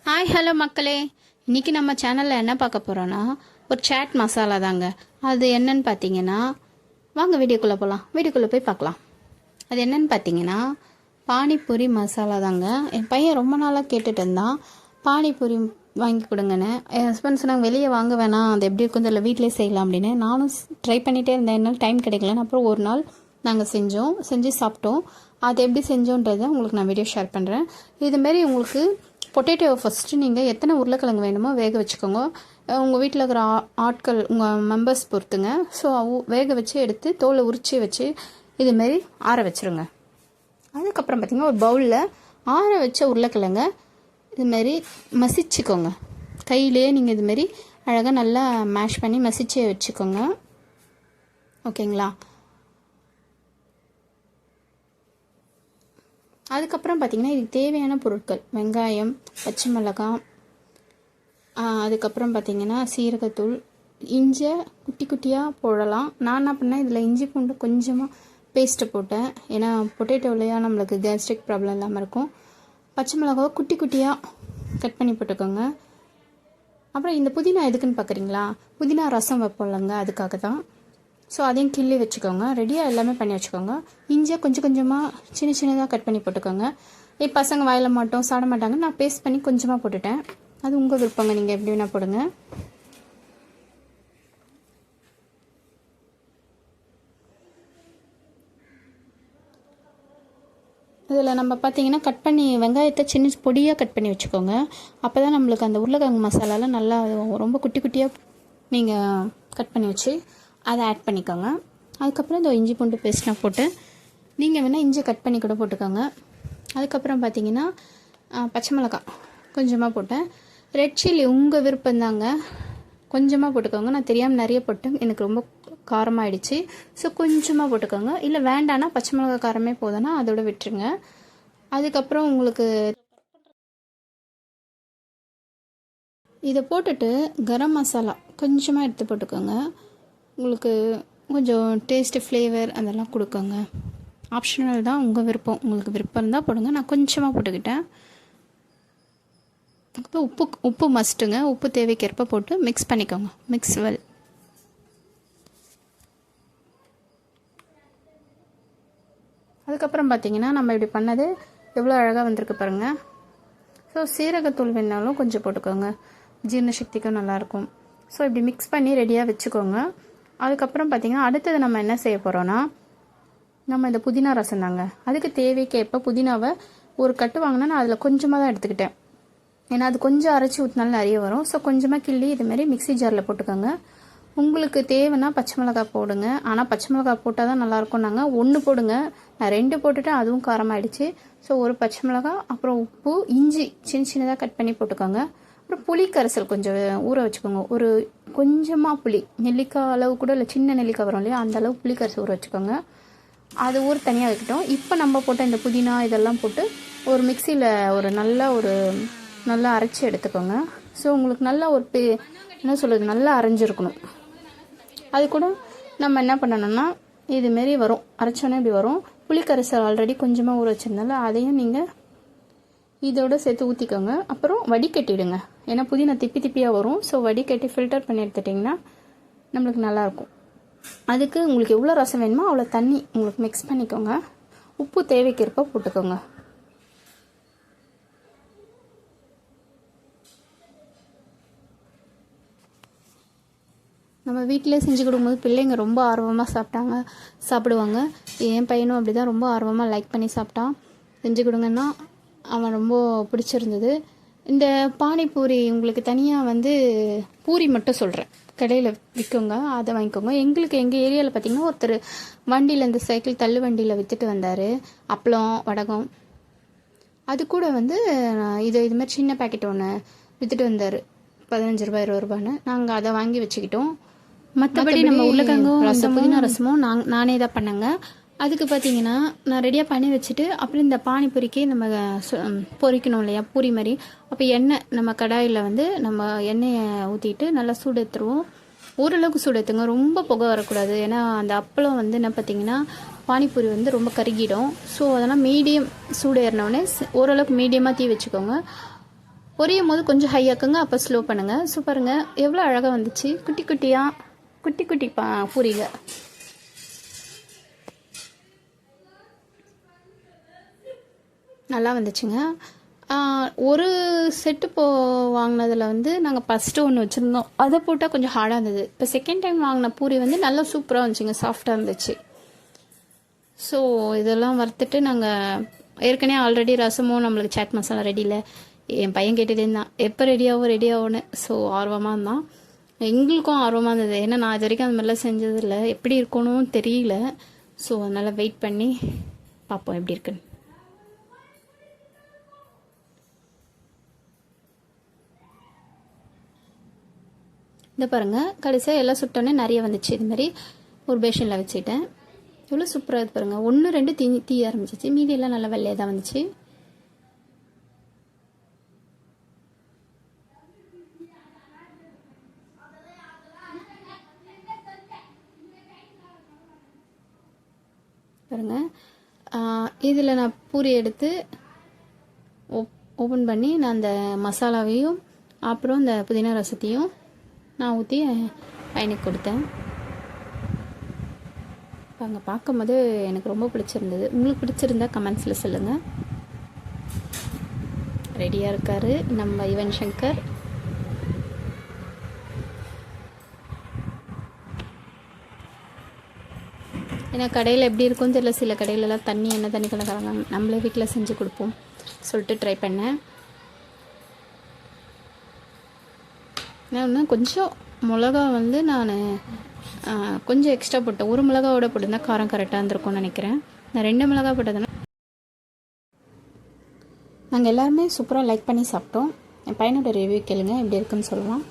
Hi hello மக்களே, இன்றைக்கி நம்ம சேனலில் என்ன பார்க்க போகிறோன்னா ஒரு சாட் மசாலா தாங்க. அது என்னன்னு பார்த்தீங்கன்னா, வாங்க வீடியோக்குள்ளே போகலாம். வீடியோக்குள்ளே போய் பார்க்கலாம். அது என்னன்னு பார்த்தீங்கன்னா பானிபூரி மசாலா தாங்க. என் பையன் ரொம்ப நாளாக கேட்டுட்டு இருந்தான், பானிபூரி வாங்கி கொடுங்கன்னு. என் ஹஸ்பண்ட் சொன்னாங்க வெளியே வாங்க வேணாம், அது எப்படி இருக்கும் இல்லை வீட்டிலே செய்யலாம் அப்படின்னு. நானும் ட்ரை பண்ணிகிட்டே இருந்தேன், என்னால் டைம் கிடைக்கலன்னு. அப்புறம் ஒரு நாள் நாங்கள் செஞ்சு சாப்பிட்டோம். அது எப்படி செஞ்சோன்றதை உங்களுக்கு நான் வீடியோ ஷேர் பண்ணுறேன். இதுமாரி உங்களுக்கு பொட்டேட்டோவை ஃபஸ்ட்டு நீங்கள் எத்தனை உருளைக்கிழங்கு வேணுமோ வேக வச்சுக்கோங்க. உங்கள் வீட்டில் இருக்கிற ஆட்கள் உங்கள் மெம்பர்ஸ் பொறுத்துங்க. ஸோ வேக வச்சு எடுத்து தோலை உரிச்சி வச்சு இதுமாரி ஆற வச்சுருங்க. அதுக்கப்புறம் பார்த்திங்கன்னா ஒரு பவுலில் ஆற வச்ச உருளைக்கிழங்க இதுமாரி மசிச்சுக்கோங்க. கையிலே நீங்கள் இதுமாரி அழகாக நல்லா மேஷ் பண்ணி மசிச்சு வச்சுக்கோங்க. ஓகேங்களா? அதுக்கப்புறம் பார்த்திங்கன்னா இதுக்கு தேவையான பொருட்கள் வெங்காயம், பச்சை மிளகாய், அதுக்கப்புறம் பார்த்திங்கன்னா சீரகத்தூள், இஞ்சி குட்டி குட்டியாக போடலாம். நான் என்ன பண்ணேன், இதில் இஞ்சி பூண்டு கொஞ்சமாக பேஸ்ட்டை போட்டேன். ஏன்னா பொட்டேட்டோலையா நம்மளுக்கு கேஸ்ட்ரிக் ப்ராப்ளம் இல்லாமல் இருக்கும். பச்சை மிளகாவை குட்டி குட்டியாக கட் பண்ணி போட்டுக்கோங்க. அப்புறம் இந்த புதினா எதுக்குன்னு பார்க்குறீங்களா? புதினா ரசம் வைப்போம்லங்க, அதுக்காக தான். ஸோ அதையும் கிள்ளி வச்சுக்கோங்க. ரெடியாக எல்லாமே பண்ணி வச்சுக்கோங்க. இஞ்சியை கொஞ்சம் கொஞ்சமாக சின்னதாக கட் பண்ணி போட்டுக்கோங்க. பசங்க வாயில் மாட்டோம் சாட மாட்டாங்க, நான் பேஸ்ட் பண்ணி கொஞ்சமாக போட்டுட்டேன். அது உங்கள் விருப்பங்க, நீங்கள் எப்படி வேணால் போடுங்க. இதில் நம்ம பார்த்தீங்கன்னா கட் பண்ணி வெங்காயத்தை சின்ன பொடியாக கட் பண்ணி வச்சுக்கோங்க. அப்போ தான் நம்மளுக்கு அந்த உருளைக்கிழங்கு மசாலாலாம் நல்லா ரொம்ப குட்டி குட்டியாக நீங்கள் கட் பண்ணி வச்சு அதை ஆட் பண்ணிக்கோங்க. அதுக்கப்புறம் இந்த இஞ்சி பூண்டு பேஸ்ட்லாம் போட்டு நீங்கள் வேணால் இஞ்சி கட் பண்ணி கூட போட்டுக்கோங்க. அதுக்கப்புறம் பார்த்தீங்கன்னா பச்சை மிளகாய் கொஞ்சமாக போட்டேன். ரெட் சில்லி உங்கள் விருப்பந்தாங்க, கொஞ்சமாக போட்டுக்கோங்க. நான் தெரியாமல் நிறைய போட்டேன், எனக்கு ரொம்ப காரமாகிடுச்சு. ஸோ கொஞ்சமாக போட்டுக்கோங்க. இல்லை வேண்டான்னா பச்சை மிளகாய் காரமே போதுன்னா அதோட விட்டுருங்க. அதுக்கப்புறம் உங்களுக்கு இதை போட்டுட்டு கரம் மசாலா கொஞ்சமாக எடுத்து போட்டுக்கோங்க. உங்களுக்கு கொஞ்சம் டேஸ்ட்டு ஃப்ளேவர் அதெல்லாம் கொடுக்குங்க. ஆப்ஷனல் தான், உங்கள் விருப்பம். உங்களுக்கு விருப்பம் இருந்தால் போடுங்க. நான் கொஞ்சமாக போட்டுக்கிட்டேன். அப்புறம் உப்பு மஸ்ட்டுங்க. உப்பு தேவைக்கேற்ப போட்டு மிக்ஸ் பண்ணிக்கோங்க. Mix well. அதுக்கப்புறம் பார்த்திங்கன்னா நம்ம இப்படி பண்ணது எவ்வளோ அழகாக வந்திருக்கு பாருங்கள். ஸோ சீரகத்தூள் வேணாலும் கொஞ்சம் போட்டுக்கோங்க, ஜீரண சக்திக்கும் நல்லாயிருக்கும். ஸோ இப்படி மிக்ஸ் பண்ணி ரெடியாக வச்சுக்கோங்க. அதுக்கப்புறம் பார்த்திங்கன்னா அடுத்தது நம்ம என்ன செய்ய போகிறோன்னா, நம்ம இந்த புதினா ரசம் தாங்க. அதுக்கு தேவைக்கேற்ப புதினாவை ஒரு கட்டு வாங்கினா நான் அதில் கொஞ்சமாக தான் எடுத்துக்கிட்டேன். ஏன்னா அது கொஞ்சம் அரைச்சி ஊற்றினாலும் நிறைய வரும். ஸோ கொஞ்சமாக கிள்ளி இதுமாரி மிக்ஸி ஜாரில் போட்டுக்கோங்க. உங்களுக்கு தேவைன்னா பச்சை மிளகாய் போடுங்க. ஆனால் பச்சை மிளகாய் போட்டால் தான் நல்லாயிருக்கும். நாங்கள் 1 போடுங்க, நான் 2 போட்டுட்டேன், அதுவும் காரமாகிடுச்சு. ஸோ ஒரு பச்சை மிளகாய், அப்புறம் உப்பு, இஞ்சி சின்னதாக கட் பண்ணி போட்டுக்கோங்க. அப்புறம் புளி கரைசல் கொஞ்சம் ஊற வச்சுக்கோங்க. ஒரு கொஞ்சமாக புளி, நெல்லிக்காய் அளவு கூட இல்லை, சின்ன நெல்லிக்காய் வரும் இல்லையா, அந்த அளவு புளி கரைசல் ஊற வச்சுக்கோங்க. அது ஊர் தனியாக வைக்கிட்டோம். இப்போ நம்ம போட்ட இந்த புதினா இதெல்லாம் போட்டு ஒரு மிக்சியில் நல்லா அரைச்சி எடுத்துக்கோங்க. ஸோ உங்களுக்கு நல்லா என்ன சொல்கிறது, நல்லா அரைஞ்சிருக்கணும். அது கூட நம்ம என்ன பண்ணணும்னா இதுமாரி வரும், அரைச்சோன்னே இப்படி வரும். புளி கரைசல் ஆல்ரெடி கொஞ்சமாக ஊற வச்சுருந்தால அதையும் நீங்கள் இதோடு சேர்த்து ஊற்றிக்கோங்க. அப்புறம் வடிகட்டிடுங்க, ஏன்னா புதினா திப்பியாக வரும். ஸோ வடிகட்டி ஃபில்டர் பண்ணி எடுத்துட்டிங்கன்னா நம்மளுக்கு நல்லாயிருக்கும். அதுக்கு உங்களுக்கு எவ்வளோ ரசம் வேணுமோ அவ்வளோ தண்ணி உங்களுக்கு மிக்ஸ் பண்ணிக்கோங்க. உப்பு தேவைக்கேற்ப போட்டுக்கோங்க. நம்ம வீட்டிலே செஞ்சு கொடுக்கும்போது பிள்ளைங்க ரொம்ப ஆர்வமாக சாப்பிடுவாங்க. என் பையனும் அப்படி தான் ரொம்ப ஆர்வமாக லைக் பண்ணி சாப்பிட்டான். செஞ்சு கொடுங்கன்னா அவன் ரொம்ப பிடிச்சிருந்தது. இந்த பானிபூரி உங்களுக்கு தனியாக பூரி மட்டும் சொல்கிறேன், கடையில் விற்குங்க, அதை வாங்கிக்கோங்க. எங்கள் ஏரியாவில் பார்த்திங்கன்னா ஒருத்தர் வண்டியில் இந்த சைக்கிள் தள்ளு வண்டியில் விற்றுட்டு வந்தார், அப்பளம் வடகம். அது கூட இதுமாதிரி சின்ன பேக்கெட் ஒன்று விற்றுட்டு வந்தார், 15 ரூபா 20 ரூபான்னு. நாங்கள் அதை வாங்கி வச்சுக்கிட்டோம். மற்றபடி நம்ம உருளைக்கிழங்கும் புதினா ரசமும் நானே தான் பண்ணேங்க. அதுக்கு பார்த்தீங்கன்னா நான் ரெடியாக பண்ணி வச்சுட்டு அப்புறம் இந்த பானிபூரிக்கு நம்ம பொரிக்கணும் இல்லையா, பூரி மாதிரி. அப்போ எண்ணெய் நம்ம கடாயில் நம்ம எண்ணெயை ஊற்றிட்டு நல்லா சூடு ஏற்றுருவோம். ஓரளவுக்கு சூடு ஏற்றுங்க, ரொம்ப புகை வரக்கூடாது. ஏன்னா அந்த அப்பளம் என்ன பார்த்தீங்கன்னா பானிபூரி ரொம்ப கருகிடும். ஸோ அதெல்லாம் மீடியம் சூடு ஏறினோடனே ஓரளவுக்கு மீடியமாக தீ வச்சுக்கோங்க. பொரியும் போது கொஞ்சம் ஹை ஆக்குங்க, அப்போ ஸ்லோ பண்ணுங்கள். சூப்பருங்க, எவ்வளோ அழகாக வந்துச்சு. குட்டி குட்டியாக குட்டி குட்டி பூரிங்க. நல்லா வந்துச்சுங்க. ஒரு செட்டு வாங்கினதில் வந்து நாங்கள் ஃபஸ்ட்டு ஒன்று வச்சுருந்தோம், அதை போட்டால் கொஞ்சம் ஹார்டாக இருந்தது. இப்போ செகண்ட் டைம் வாங்கின பூரி வந்து நல்லா சூப்பராக இருந்துச்சுங்க, சாஃப்டாக இருந்துச்சு. ஸோ இதெல்லாம் வறுத்துட்டு நாங்கள் ஏற்கனவே ஆல்ரெடி ரசமும் நம்மளுக்கு சாட் மசாலா ரெடி இல்லை. என் பையன் கேட்டுகிட்டே இருந்தான் எப்போ ரெடியாகும்னு. ஸோ ஆர்வமாக இருந்தான், எங்களுக்கும் ஆர்வமாக இருந்தது. ஏன்னா நான் இது வரைக்கும் அந்த மாதிரிலாம் செஞ்சதில்லை, எப்படி இருக்கணும் தெரியல. ஸோ அதனால் வெயிட் பண்ணி பார்ப்போம் எப்படி இருக்குன்னு. இந்த பாருங்கள், கடைசியாக எல்லாம் சுட்டோன்னே நிறைய வந்துச்சு. இது மாதிரி ஒரு பேஷனில் வச்சுட்டேன். எவ்வளோ சூப்பராக இது பாருங்கள். 1 2 தீய ஆரம்பிச்சிச்சு, மீதி எல்லாம் நல்லா வெள்ளையாக தான் வந்துச்சு. பாருங்கள், இதில் நான் பூரி எடுத்து ஓப்பன் பண்ணி நான் அந்த மசாலாவையும் அப்புறம் இந்த புதினா ரசத்தையும் நான் ஊற்றி பையனுக்கு கொடுத்தேன். அங்கே பார்க்கும்போது எனக்கு ரொம்ப பிடிச்சிருந்தது. உங்களுக்கு பிடிச்சிருந்தா கமெண்ட்ஸில் சொல்லுங்கள். ரெடியாக இருக்கார் நம்ம யுவன் சங்கர். ஏன்னா கடையில் எப்படி இருக்கும்னு தெரியல, சில கடையிலலாம் என்ன தண்ணி கலக்கிறாங்க, நம்மளே வீட்டில் செஞ்சு கொடுப்போம் சொல்லிட்டு ட்ரை பண்ணேன். நான் கொஞ்சம் மிளகா வந்து நான் கொஞ்சம் எக்ஸ்ட்ரா போட்டேன். ஒரு மிளகாவோட போட்டிருந்தா காரம் கரெக்டாக இருந்திருக்கும்னு நினைக்கிறேன். நான் 2 மிளகா போட்டதுன்னா. நாங்கள் எல்லாருமே சூப்பராக லைக் பண்ணி சாப்பிட்டோம். என் பையனோட ரிவ்யூ கேளுங்க, எப்படி இருக்குன்னு சொல்லலாம்.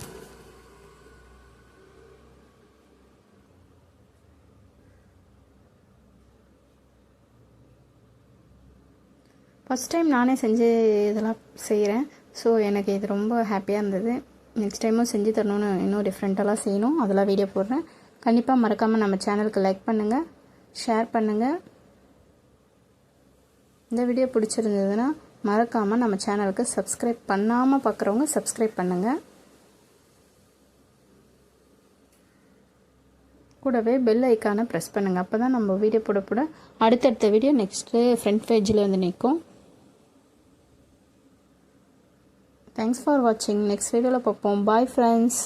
ஃபஸ்ட் டைம் நானே செஞ்சு இதெல்லாம் செய்கிறேன். ஸோ எனக்கு இது ரொம்ப ஹாப்பியாக இருந்தது. நெக்ஸ்ட் டைமும் செஞ்சு தரணும்னு இன்னும் டிஃப்ரெண்ட்டெல்லாம் செய்யணும், அதெல்லாம் வீடியோ போடுறேன். கண்டிப்பாக மறக்காமல் நம்ம சேனலுக்கு லைக் பண்ணுங்கள், ஷேர் பண்ணுங்கள். இந்த வீடியோ பிடிச்சிருந்ததுன்னா மறக்காமல் நம்ம சேனலுக்கு சப்ஸ்கிரைப் பண்ணாமல் பார்க்குறவங்க சப்ஸ்கிரைப் பண்ணுங்கள். கூடவே பெல் ஐக்கானை ப்ரெஸ் பண்ணுங்கள். அப்போ தான் நம்ம வீடியோ போட அடுத்தடுத்த வீடியோ நெக்ஸ்ட்டு ஃப்ரண்ட் பேஜில் வந்து நிற்கும். தேங்க்ஸ் ஃபார் வாட்சிங். நெக்ஸ்ட் வீடியோவில் பார்ப்போம். Bye friends.